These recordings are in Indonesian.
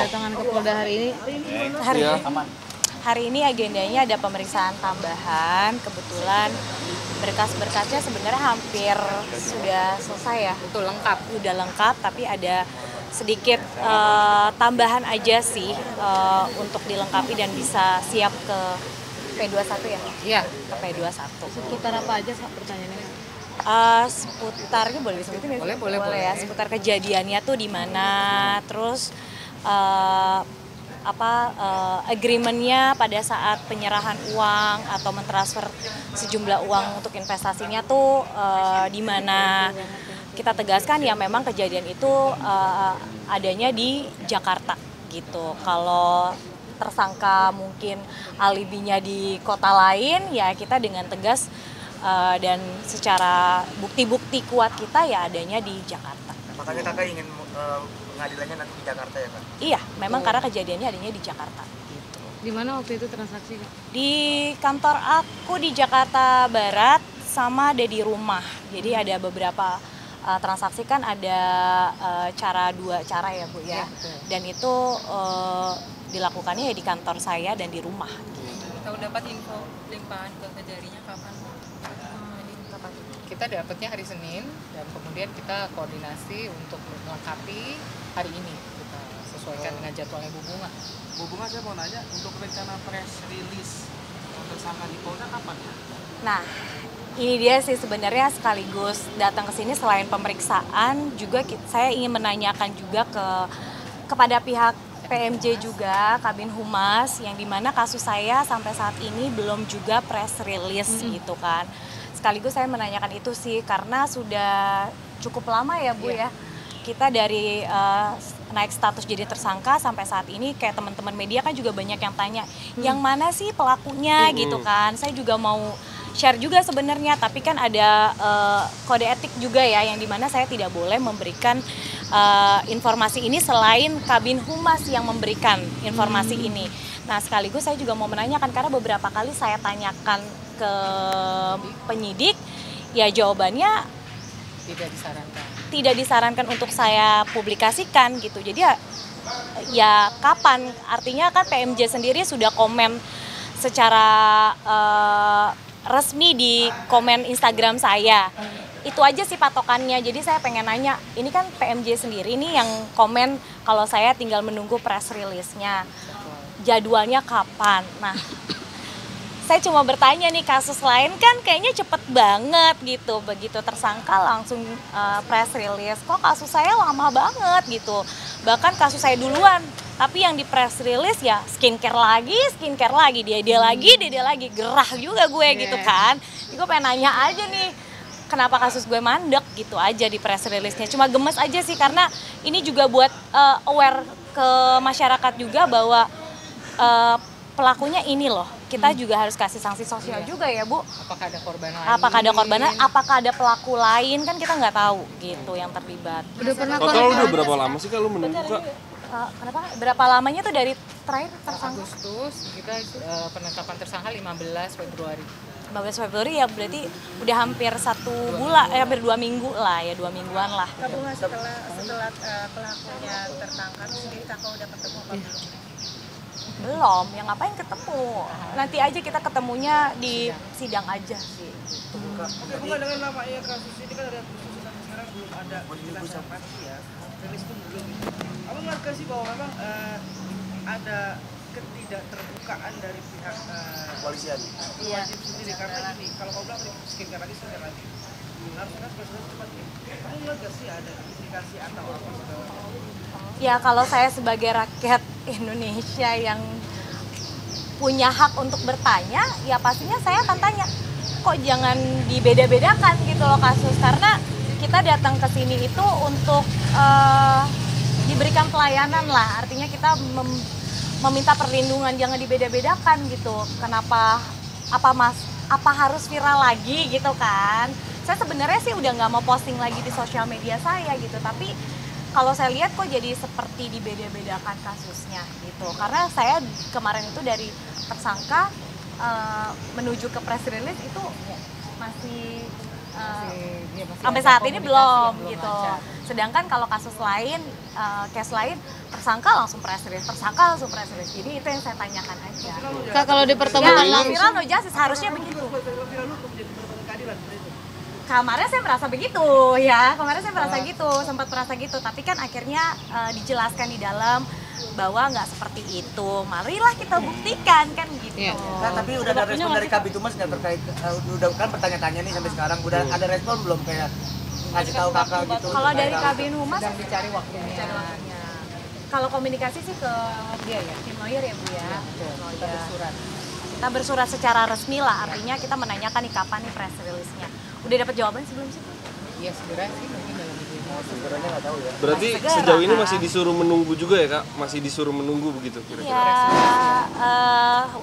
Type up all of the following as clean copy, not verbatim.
kedatangan ke Polda hari ini? Hari ini agendanya ada pemeriksaan tambahan. Kebetulan berkas-berkasnya sebenarnya hampir sudah selesai ya. Itu lengkap. Udah lengkap, tapi ada sedikit tambahan aja sih untuk dilengkapi dan bisa siap ke P21 ya? Iya. Ke P21. Seputar apa aja Kak pertanyaannya? Seputarnya boleh disebutin nggak sih? Boleh. Ya, seputar kejadiannya tuh di mana, terus agreementnya pada saat penyerahan uang atau mentransfer sejumlah uang untuk investasinya tuh di mana. Kita tegaskan ya memang kejadian itu adanya di Jakarta gitu. Kalau tersangka mungkin alibinya di kota lain, ya kita dengan tegas dan secara bukti-bukti kuat kita ya adanya di Jakarta. Makanya kakak ingin pengadilannya nanti di Jakarta ya Kak? Iya, memang karena kejadiannya adanya di Jakarta. Gitu. Di mana waktu itu transaksi Kak? Di kantor aku di Jakarta Barat sama ada di rumah. Jadi ada beberapa transaksi kan ada dua cara ya Bu ya. Dan itu dilakukannya ya di kantor saya dan di rumah. Tahu dapat info limpahan ke Kejarinya kapan? Kita dapatnya hari Senin dan kemudian kita koordinasi untuk melengkapi hari ini. Kita sesuaikan dengan jadwalnya Bu Bunga. Bu Bunga, saya mau nanya, untuk rencana press release tersangka di Polda kapan ya? Nah, ini dia sih sebenarnya sekaligus datang ke sini selain pemeriksaan juga saya ingin menanyakan juga kepada pihak PMJ juga, Kabin Humas, yang dimana kasus saya sampai saat ini belum juga press release gitu kan. Sekaligus saya menanyakan itu sih karena sudah cukup lama ya Bu ya. Kita dari naik status jadi tersangka sampai saat ini kayak teman-teman media kan juga banyak yang tanya, yang mana sih pelakunya gitu kan. Saya juga mau share juga sebenarnya, tapi kan ada kode etik juga ya yang dimana saya tidak boleh memberikan informasi ini selain Kabin Humas yang memberikan informasi ini. Nah sekaligus saya juga mau menanyakan karena beberapa kali saya tanyakan ke penyidik, ya jawabannya tidak disarankan untuk saya publikasikan gitu. Jadi ya kapan? Artinya kan PMJ sendiri sudah komen secara resmi di komen Instagram saya. Itu aja sih patokannya. Jadi saya pengen nanya, ini kan PMJ sendiri nih yang komen kalau saya tinggal menunggu press release-nya. Jadwalnya kapan? Nah, saya cuma bertanya nih, kasus lain kan kayaknya cepet banget gitu. Begitu tersangka langsung press release. Kok kasus saya lama banget gitu. Bahkan kasus saya duluan. Tapi yang di press release ya skincare lagi, dia lagi. Gerah juga gue gitu kan. Jadi gue pengen nanya aja nih, kenapa kasus gue mandek gitu aja di press release-nya. Cuma gemes aja sih karena ini juga buat aware ke masyarakat juga bahwa pelakunya ini loh. Kita juga harus kasih sanksi sosial juga ya Bu. Apakah ada korban lain? Apakah ada pelaku lain, kan kita nggak tahu gitu yang terlibat. Udah pernah udah berapa lama sih kalau menunggu Kak? Kenapa? Berapa lamanya tuh dari terakhir tersangka? Agustus, kita penetapan tersangka 15 Februari. 15 Februari ya berarti udah hampir 1 bulan, hampir 2 minggu lah ya, 2 mingguan lah. Kak Bunga, setelah pelakunya tertangkap sendiri kakak udah ketemu apa belum? Belum, yang ngapain ketemu? Nanti aja kita ketemunya di sidang aja sih. Bunga, dengan namanya kasus ini kan ada khusus sampai sekarang belum ada penjelasan pasti ya, rilis pun belum. Apa ngerti sih bahwa memang ada ketidakterbukaan dari pihak kepolisian sendiri karena gini, kalau kau bilang skincare lagi harusnya kan cepat nih. Kamu ngerti sih ada indikasi atau apa segala macam? Ya kalau saya sebagai rakyat Indonesia yang punya hak untuk bertanya, ya pastinya saya akan tanya, kok jangan dibeda-bedakan gitu loh kasus, karena kita datang ke sini itu untuk diberikan pelayanan lah, artinya kita meminta perlindungan, jangan dibeda-bedakan gitu. Kenapa, apa harus viral lagi gitu kan? Saya sebenarnya sih udah nggak mau posting lagi di sosial media saya gitu, tapi kalau saya lihat kok jadi seperti dibeda-bedakan kasusnya gitu. Karena saya kemarin itu dari tersangka menuju ke press release itu masih sampai saat ini belum gitu. Sedangkan kalau kasus lain, case lain, tersangka langsung press release, tersangka langsung press release. Jadi itu yang saya tanyakan aja. Kak, kalau dipertemukan Ya, langsung viral no justice, harusnya begitu. Kemarin saya merasa begitu ya, kemarin saya merasa gitu, sempat merasa gitu. Tapi kan akhirnya dijelaskan di dalam bahwa nggak seperti itu. Marilah kita buktikan kan gitu. Iya. Nah, tapi udah ada respon dari Kabid Humas nggak terkait, udah kan bertanya-tanya nih sampai sekarang, udah ada respon belum kayak ngasih tahu kakak gitu? Kalau dari Kabin Humas sedang dicari waktunya. cari waktunya. Kalau komunikasi sih ke Dia ya. tim lawyer ya Bu ya. Betul. Kita Lawyer. bersurat. Kita bersurat secara resmi lah, artinya kita menanyakan nih kapan nih press release-nya. Udah dapat jawaban sebelum sih? Iya segera sih mungkin dalam minggu ini. Sebenarnya nggak tahu ya. Berarti Segera, sejauh ini Kak. masih disuruh menunggu juga ya Kak? Masih disuruh menunggu begitu kira-kira? Ya,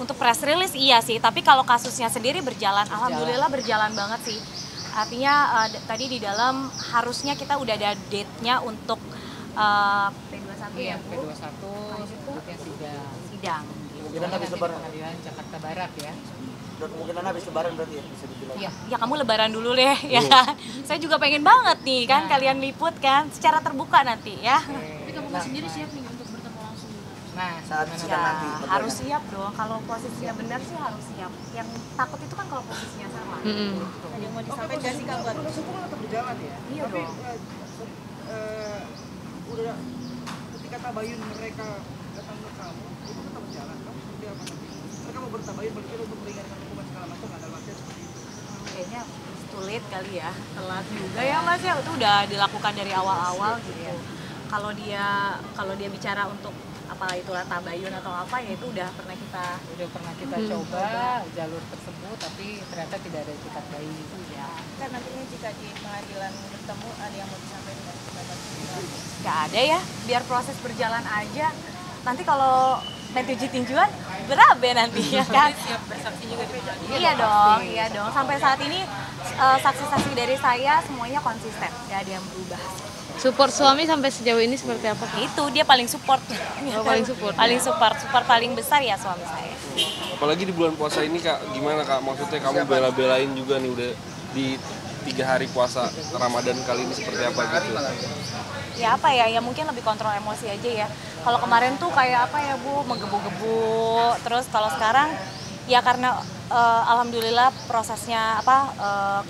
untuk press release iya sih, tapi kalau kasusnya sendiri berjalan, alhamdulillah berjalan banget sih. Artinya tadi di dalam harusnya kita udah ada date-nya untuk P21 Iya, ya Bu? P21 sebetulnya Sidang. Kemungkinan habis lebaran. Pengadilan Jakarta Barat ya. Udah kemungkinan habis lebaran berarti ya bisa dibilang. Iya. Ya kamu lebaran dulu deh ya kan. Saya juga pengen banget nih kan kalian liput kan secara terbuka nanti ya. Tapi kamu sendiri siap nih untuk bertemu langsung? Nah, Saat gimana? sidang nanti. Ya, harus siap dong. Kalau posisinya benar sih harus siap. Yang takut itu kan kalau posisinya salah. Ada yang mau disampaikan nggak sih Kak buat Proses hukum tetap berjalan ya. Iya Tapi dong. udah ketika tabayun mereka datang ke kamu itu tetap berjalan. Kamu seperti apa nanti? Mereka mau bertabayun berpikir untuk meringankan hukuman segala macam nggak dalam artian seperti itu. Kayaknya too late kali ya, telat juga ya Mas ya. Itu udah dilakukan dari awal-awal gitu. Kalau dia bicara untuk apa itulah tabayun atau apa ya itu udah pernah kita Udah pernah kita coba jalur tersebut tapi ternyata tidak ada etikat baik. ya kan nantinya jika di pengadilan bertemu ada yang mau disampaikan nggak sih Kak? nggak ada ya, biar proses berjalan aja. Nanti kalau main tujuh tinjuan berabe nanti ya kan. Bersaksi juga di pengadilan. Iya dong. Sampai saat ini saksi-saksi dari saya semuanya konsisten, nggak ada yang berubah. Support suami sampai sejauh ini seperti apa? Itu dia paling support. paling support. Paling support paling besar ya suami saya. Apalagi di bulan puasa ini Kak, gimana Kak? Maksudnya kamu bela-belain juga nih udah di 3 hari puasa Ramadan kali ini seperti apa gitu? Ya apa ya mungkin lebih kontrol emosi aja ya. Kalau kemarin tuh kayak apa ya Bu, menggebu-gebu. Terus kalau sekarang ya karena alhamdulillah prosesnya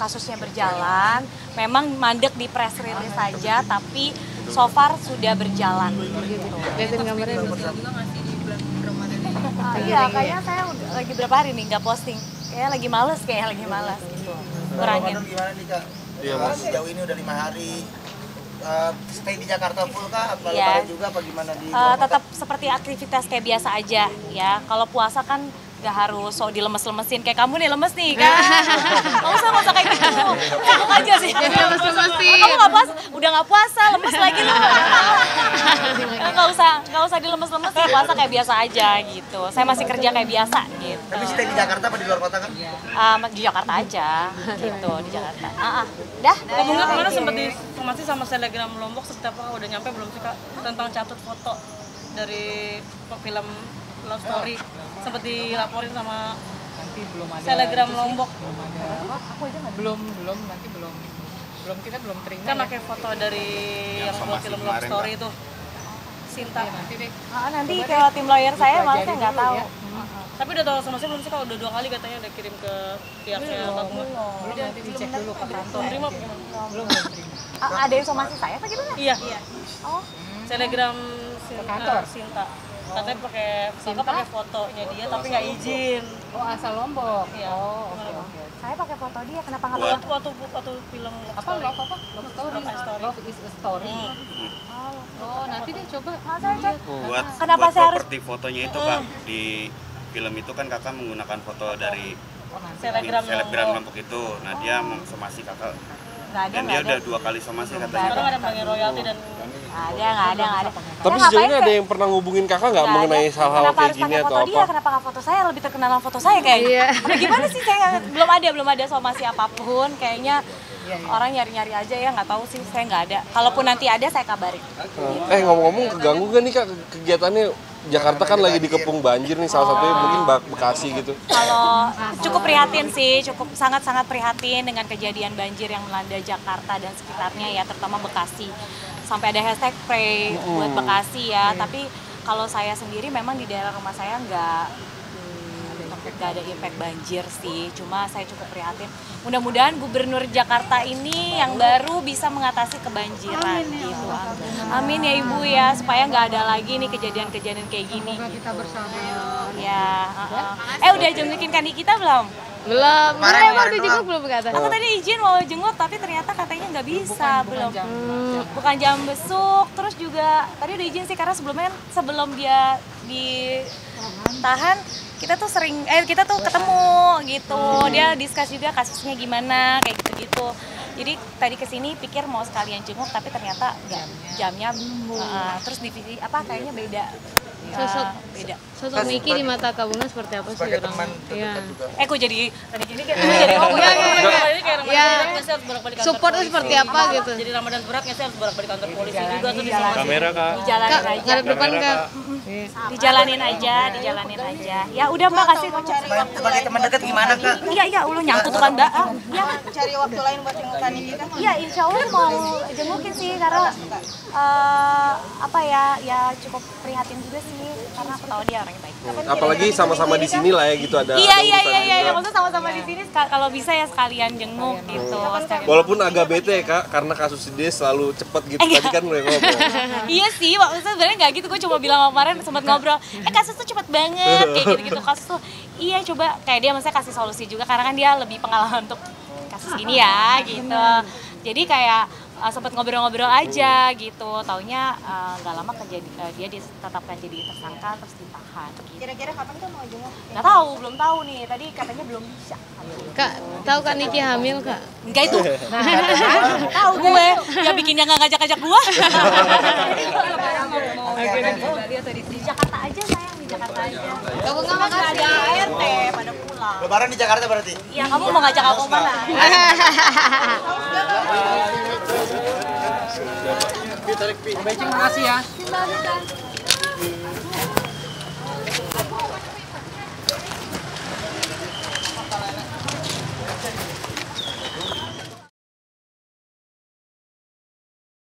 kasusnya berjalan. Memang mandek di press release saja, tapi so far sudah berjalan. Gitu. Lihatin gambarnya. Iya, kayaknya saya udah lagi berapa hari nih nggak posting. Kayak lagi males gitu. Kurangin. Ramadan gimana nih Kak? Iya, Mas. Sejauh ini udah 5 hari. Stay di Jakarta full kah? Apa Iya. lebaran juga apa gimana di luar kota? Tetap seperti aktivitas kayak biasa aja ya. Kalau puasa kan nggak harus so dilemes-lemesin kayak kamu nih lemes nih kan. Nggak usah kayak gitu. Sibuk aja sih. Jadi lemes-lemesin. Kamu nggak puasa, udah nggak puasa, lemes lagi lu. Nggak usah dilemes-lemesin, puasa kayak biasa aja gitu. Saya masih kerja kayak biasa gitu. Tapi stay di Jakarta apa di luar kota kan? Di Jakarta aja gitu, di Jakarta. Dah. Bunga kemarin sempat diinformasi sama Telegram Lombok seperti apa udah nyampe belum sih Kak tentang catut foto dari film Love Story sempat dilaporin sama Nanti belum ada Telegram itu sih. Lombok Belum kita belum terima. kan ya. pakai foto dari yang buat film Love Story itu Sinta. Iya, nanti deh. Nanti ke tim lawyer saya malah saya nggak tahu. Tapi udah tahu sama saya belum sih Kak udah 2 kali katanya udah kirim ke pihaknya atau Belum nanti dicek dulu ke kantor. terima apa gimana? Belum terima. Ada yang somasi saya apa gimana? Iya. Oh. Telegram kantor? Sinta. Katanya pakai fotonya dia tapi nggak izin. Oh, asal Lombok. Iya. Oh, oke. Saya pakai foto dia, kenapa nggak Waktu film Love Apa Story. love apa? Love story. Love Story. Love is a story. Oh, nanti deh coba. saya cek. buat Kenapa buat saya harus- properti fotonya itu Kak di film itu kan kakak menggunakan foto dari Oh, nanti. selebgram Lombok itu. Nah dia somasi kakak Nggak ada, dan dia udah 2 kali somasi katanya. Sekarang ada panggil royalti dan nggak ada. Tapi Saya sejauh ini ngapain ada yang pernah ngubungin Kakak nggak Nggak mengenai ada. hal-hal Kenapa kayak harus gini pakai atau foto dia? apa? Kenapa nggak foto saya? Lebih terkenal sama foto saya kayaknya. Iya. Udah gimana sih saya belum ada somasi apapun. Kayaknya orang nyari-nyari aja ya, nggak tahu sih, saya nggak ada. Kalaupun nanti ada saya kabarin. Ngomong-ngomong keganggu gak nih Kak kegiatannya? Jakarta kan lagi dikepung banjir nih, salah satunya mungkin Bekasi gitu. Kalau cukup prihatin sih, cukup sangat-sangat prihatin dengan kejadian banjir yang melanda Jakarta dan sekitarnya ya, terutama Bekasi. Sampai ada hashtag pray buat Bekasi ya, tapi kalau saya sendiri memang di daerah rumah saya nggak ada impact banjir sih, cuma saya cukup prihatin. Mudah-mudahan Gubernur Jakarta ini yang baru bisa mengatasi kebanjiran gitu. Amin ya Ibu ya, supaya nggak ada lagi nih kejadian-kejadian kayak gini. Kita bersama. Ya. Udah jengukin Kak Nikita belum? Belum. Emang udah jenguk belum kata? Aku tadi izin mau jenguk tapi ternyata katanya nggak bisa, belum. Bukan jam besuk, terus juga tadi udah izin sih karena sebelum dia ditahan kita tuh ketemu gitu, dia discuss juga kasusnya gimana kayak gitu-gitu. Jadi tadi kesini pikir mau sekalian jenguk tapi ternyata jamnya terus divisi kayaknya beda. Beda. Sosok Miki di mata Kak Bunga seperti apa sih orang? Iya. Kok jadi tadi gini jadi ngomong ya. Supportnya seperti apa gitu? Jadi Ramadan berat nggak sih harus bolak-balik kantor polisi juga tuh di sana. Kamera Kak. Dijalanin aja. Ngadep depan Kak. Dijalanin aja. Ya udah Mbak, kasih Sebagai teman dekat gimana Kak? Iya, lu nyangkut tuh kan Mbak. Iya. Cari waktu lain buat jengukan ini kan? Iya, insya Allah mau jengukin sih karena ya cukup prihatin juga sih karena aku tahu dia orangnya baik. Apalagi sama-sama di sini lah ya gitu ada. Iya, maksudnya sama-sama di sini kalau bisa ya sekalian jenguk gitu. Walaupun agak bete ya Kak, karena kasus dia selalu cepet gitu. Tadi kan udah ngomong. Iya sih, maksudnya sebenarnya nggak gitu. Gue cuma bilang kemarin sempat ngobrol, kasus tuh cepet banget kayak gitu kasus tuh. Iya, coba kayak dia maksudnya kasih solusi juga karena kan dia lebih pengalaman untuk kasus gini ya gitu. Jadi kayak sempat ngobrol-ngobrol aja gitu, taunya nggak lama dia ditetapkan jadi tersangka terus ditahan gitu. Kira-kira kapan tuh mau jenguk? Nggak tahu, belum tahu nih, tadi katanya belum bisa. Kak, tahu Kak Niki hamil Kak? Enggak itu. Tahu gue, ya bikinnya nggak ngajak-ngajak gue. Di Jakarta aja sayang, di Jakarta aja. Kamu nggak ada ART pada pulang. Lebaran di Jakarta berarti? Iya, kamu mau ngajak aku mana? Terima kasih ya.